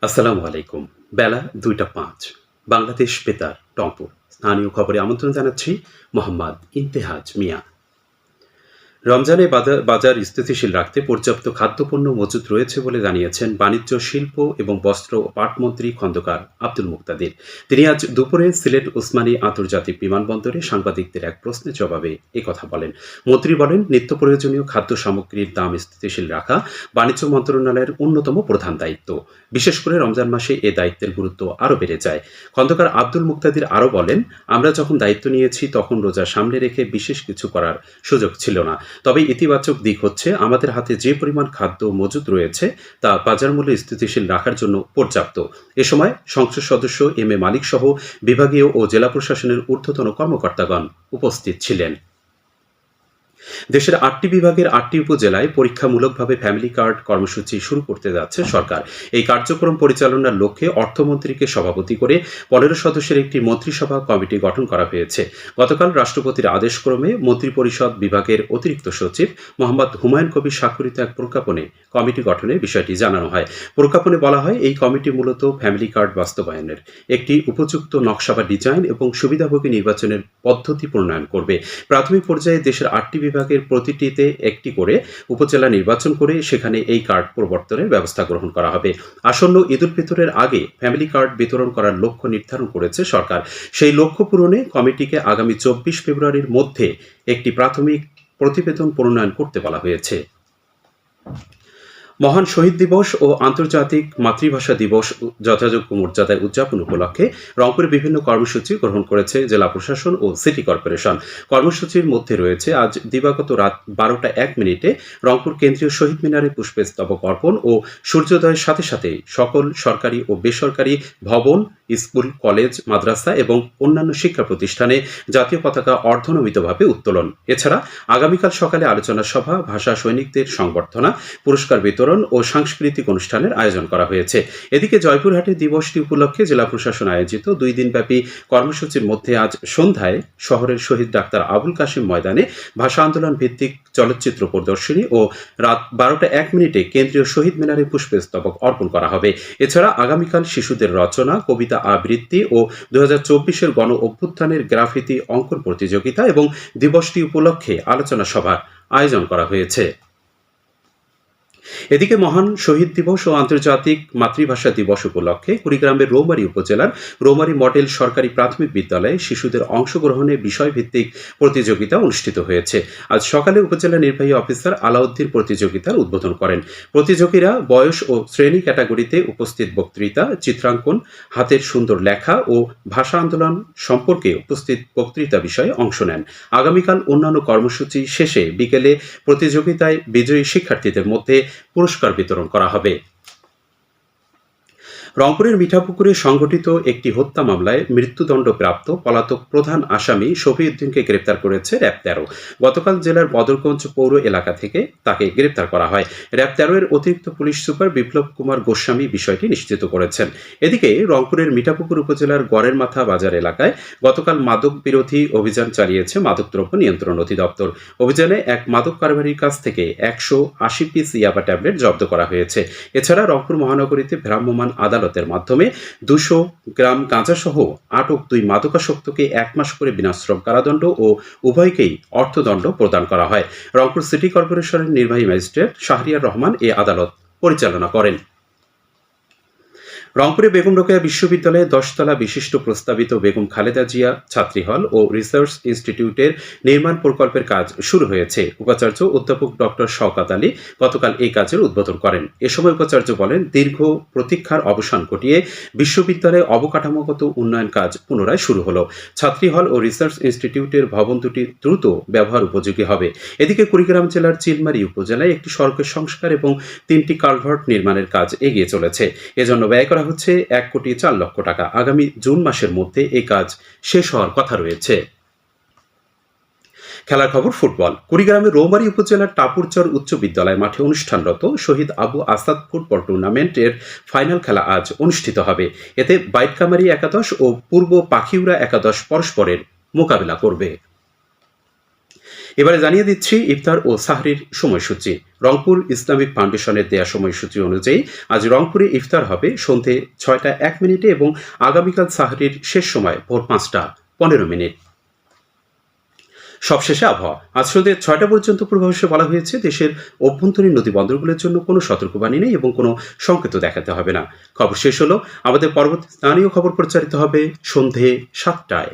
আসসালামু আলাইকুম। বেলা ২টা ৫। বাংলাদেশ বেতার, রংপুর। স্থানীয় খবরে আমন্ত্রণ জানাচ্ছি মোহাম্মদ ইন্তেহাজ মিয়া। রমজানে বাজার স্থিতিশীল রাখতে পর্যাপ্ত খাদ্যপণ্য মজুত রয়েছে বলে জানিয়েছেন বাণিজ্য, শিল্প এবং বস্ত্র ও পাটমন্ত্রী খন্দকার আব্দুল মুকতাদির। তিনি আজ দুপুরে সিলেট ওসমানী আন্তর্জাতিক বিমানবন্দরে সাংবাদিকদের এক প্রশ্নের জবাবে একথা বলেন। মন্ত্রী বলেন, নিত্য প্রয়োজনীয় খাদ্য সামগ্রীর দাম স্থিতিশীল রাখা বাণিজ্য মন্ত্রণালয়ের অন্যতম প্রধান দায়িত্ব। বিশেষ করে রমজান মাসে এ দায়িত্বের গুরুত্ব আরও বেড়ে যায়। খন্দকার আব্দুল মুকতাদির আরও বলেন, আমরা যখন দায়িত্ব নিয়েছি তখন রোজা সামনে রেখে বিশেষ কিছু করার সুযোগ ছিল না। তবে ইতিবাচক দিক হচ্ছে, আমাদের হাতে যে পরিমাণ খাদ্য মজুত রয়েছে তা বাজার মূল্য স্থিতিশীল রাখার জন্য পর্যাপ্ত। এ সময় সংসদ সদস্য এম এ মালিক সহ বিভাগীয় ও জেলা প্রশাসনের ঊর্ধ্বতন কর্মকর্তাগণ উপস্থিত ছিলেন। দেশের ৮টি বিভাগের ৮টি উপজেলায় পরীক্ষামূলকভাবে ফ্যামিলি কার্ড কর্মসূচি শুরু করতে যাচ্ছে সরকার। এই কার্যক্রম পরিচালনার লক্ষ্যে অর্থমন্ত্রীকে সভাপতি করে ১৫ সদস্যের একটি মন্ত্রিসভা কমিটি গঠন করা হয়েছে। গতকাল রাষ্ট্রপতির আদেশক্রমে মন্ত্রিপরিষদ বিভাগের অতিরিক্ত সচিব মোহাম্মদ হুমায়ুন কবির স্বাক্ষরিত এক প্রজ্ঞাপনে কমিটি গঠনের বিষয়টি জানানো হয়। প্রজ্ঞাপনে বলা হয়, এই কমিটি মূলত ফ্যামিলি কার্ড বাস্তবায়নের একটি উপযুক্ত নকশা বা ডিজাইন এবং সুবিধাভোগী নির্বাচনের পদ্ধতি প্রণয়ন করবে। প্রাথমিক পর্যায়ে দেশের ৮টি বিভাগের প্রতিটিতে একটি করে উপজেলা নির্বাচন করে সেখানে এই কার্ড প্রবর্তনের ব্যবস্থা গ্রহণ করা হবে। আসন্ন ঈদ উল ফিতরের আগে ফ্যামিলি কার্ড বিতরণ করার লক্ষ্য নির্ধারণ করেছে সরকার। সেই লক্ষ্য পূরণে কমিটিকে আগামী ২৪ ফেব্রুয়ারির মধ্যে একটি প্রাথমিক প্রতিবেদন প্রণয়ন করতে বলা হয়েছে। মহান শহীদ দিবস ও আন্তর্জাতিক মাতৃভাষা দিবস যথাযোগ্য মর্যাদায় উদযাপন উপলক্ষে রংপুরে বিভিন্ন কর্মসূচি গ্রহণ করেছে জেলা প্রশাসন ও সিটি কর্পোরেশন। কর্মসূচির মধ্যে রয়েছে আজ দিবাগত রাত ১২টা ১ মিনিটে রংপুর কেন্দ্রীয় শহীদ মিনারে পুষ্পস্তবক অর্পণ ও সূর্যোদয়ের সাথে সাথে সকল সরকারি ও বেসরকারি ভবন, স্কুল, কলেজ, মাদ্রাসা এবং অন্যান্য শিক্ষা প্রতিষ্ঠানে জাতীয় পতাকা অর্ধনমিতভাবে উত্তোলন। এছাড়া আগামীকাল সকালে আলোচনা সভা, ভাষা সৈনিকদের সংবর্ধনা, পুরস্কার বিতরণ ও সাংস্কৃতিক অনুষ্ঠানের আয়োজন করা হয়েছে। এদিকে জয়পুরহাটে দিবসটি উপলক্ষে জেলা প্রশাসন আয়োজিত ২ দিনব্যাপী কর্মসূচির মধ্যে আজ সন্ধ্যায় শহরের শহীদ ডাক্তার আবুল কাশেম ময়দানে ভাষা আন্দোলন ভিত্তিক চলচ্চিত্র প্রদর্শনী ও রাত ১২টা ১ মিনিটে কেন্দ্রীয় শহীদ মিনারে পুষ্পস্তবক অর্পণ করা হবে। এছাড়া আগামীকাল শিশুদের রচনা, কবিতা আবৃত্তি ও ২০২৪-এর গণ অভ্যুত্থানের গ্রাফিতি অঙ্কন প্রতিযোগিতা এবং দিবসটি উপলক্ষে আলোচনা সভার আয়োজন করা হয়েছে। এদিকে মহান শহীদ দিবস ও আন্তর্জাতিক মাতৃভাষা দিবস উপলক্ষে কুড়িগ্রামের রৌমারী উপজেলার রৌমারী মডেল সরকারি প্রাথমিক বিদ্যালয়ে শিশুদের অংশগ্রহণে বিষয়ভিত্তিক প্রতিযোগিতা অনুষ্ঠিত হয়েছে। আজ সকালে উপজেলা নির্বাহী অফিসার আলাউদ্দিন প্রতিযোগিতার উদ্বোধন করেন। প্রতিযোগীরা বয়স ও শ্রেণী ক্যাটাগরিতে উপস্থিত বক্তৃতা, চিত্রাঙ্কন, হাতের সুন্দর লেখা ও ভাষা আন্দোলন সম্পর্কে উপস্থিত বক্তৃতা বিষয়ে অংশ নেন। আগামীকাল অন্যান্য কর্মসূচি শেষে বিকেলে প্রতিযোগিতায় বিজয়ী শিক্ষার্থীদের মধ্যে পুরস্কার বিতরণ করা হবে। রংপুরের মিঠাপুকুরে সংঘটিত একটি হত্যা মামলায় মৃত্যুদণ্ডপ্রাপ্ত পলাতক প্রধান আসামি শফিউদ্দিনকে গ্রেপ্তার করেছে র‍্যাব ১৩। গতকাল জেলার বদরগঞ্জ পৌর এলাকা থেকে তাকে গ্রেপ্তার করা হয়। র‍্যাব ১৩ এর অতিরিক্ত পুলিশ সুপার বিপ্লব কুমার গোস্বামী বিষয়টি নিশ্চিত করেছেন। এদিকে রংপুরের মিঠাপুকুর উপজেলার গড়ের মাথা বাজার এলাকায় গতকাল মাদক বিরোধী অভিযান চালিয়েছে মাদকদ্রব্য নিয়ন্ত্রণ অধিদপ্তর। অভিযানে এক মাদক কারবারির কাছ থেকে ১৮০ পিস ইয়াবা ট্যাবলেট জব্দ করা হয়েছে। এছাড়া রংপুর মহানগরীতে ভ্রাম্যমাণ আদালতের মাধ্যমে ২০০ গ্রাম গাঁজাসহ আটক ২ মাদকাসক্তকে ১ মাস করে বিনাশ্রম কারাদণ্ড ও উভয়কেই অর্থদণ্ড প্রদান করা হয়। রংপুর সিটি কর্পোরেশনের নির্বাহী ম্যাজিস্ট্রেট শাহরিয়ার রহমান এ আদালত পরিচালনা করেন। রংপুরে বেগম রোকেয়া বিশ্ববিদ্যালয়ে ১০ তলা বিশিষ্ট প্রস্তাবিত বেগম খালেদা জিয়া ছাত্রী হল ও রিসার্চ ইনস্টিটিউটের নির্মাণ প্রকল্পের কাজ শুরু হয়েছে। উপাচার্য অধ্যাপক ডক্টর শওকত আলী গতকাল এই কাজের উদ্বোধন করেন। এ সময় উপাচার্য বলেন, দীর্ঘ প্রতীক্ষার অবসান ঘটিয়ে বিশ্ববিদ্যালয়ে অবকাঠামোগত উন্নয়ন কাজ পুনরায় শুরু হলো। ছাত্রী হল ও রিসার্চ ইনস্টিটিউটের ভবন দুটি দ্রুত ব্যবহার উপযোগী হবে। এদিকে কুড়িগ্রাম জেলার চিলমারী উপজেলায় একটি সড়কের সংস্কার এবং ৩টি কালভার্ট নির্মাণের কাজ এগিয়ে চলেছে। এজন্য ব্যয় করা হচ্ছে ১,৪,০০,০০০ টাকা। আগামী জুন মাসের মধ্যে এই কাজ শেষ হওয়ার কথা রয়েছে। খেলার খবর ফুটবল। কুড়িগ্রামের রৌমারী উপজেলার টাপুরচর উচ্চ বিদ্যালয় মাঠে অনুষ্ঠানরত শহীদ আবু আসাদ ফুটবল টুর্নামেন্টের ফাইনাল খেলা আজ অনুষ্ঠিত হবে। এতে বাইটকামারী একাদশ ও পূর্ব পাখিউড়া একাদশ পরস্পরের মোকাবিলা করবে। এবারে জানিয়ে দিচ্ছি ইফতার ও সাহরির সময়সূচি। রংপুর ইসলামিক ফাউন্ডেশনের দেয়া সময়সূচি অনুযায়ী আজ রংপুরে ইফতার হবে সন্ধে 6টা 1 মিনিটে এবং আগামীকাল সাহরির শেষ সময় ভোর 5টা 15 মিনিট। সবশেষে আবহাওয়া। আজ সন্ধ্যে 6টা পর্যন্ত পূর্বাভাসে বলা হয়েছে দেশের অভ্যন্তরীণ নদী বন্দরগুলোর জন্য কোনো সতর্কবাণী নেই এবং কোনো সংকেত দেখাতে হবে না। খবর শেষ হলো। আমাদের পরবর্তী স্থানীয় খবর প্রচারিত হবে সন্ধে 7টায়।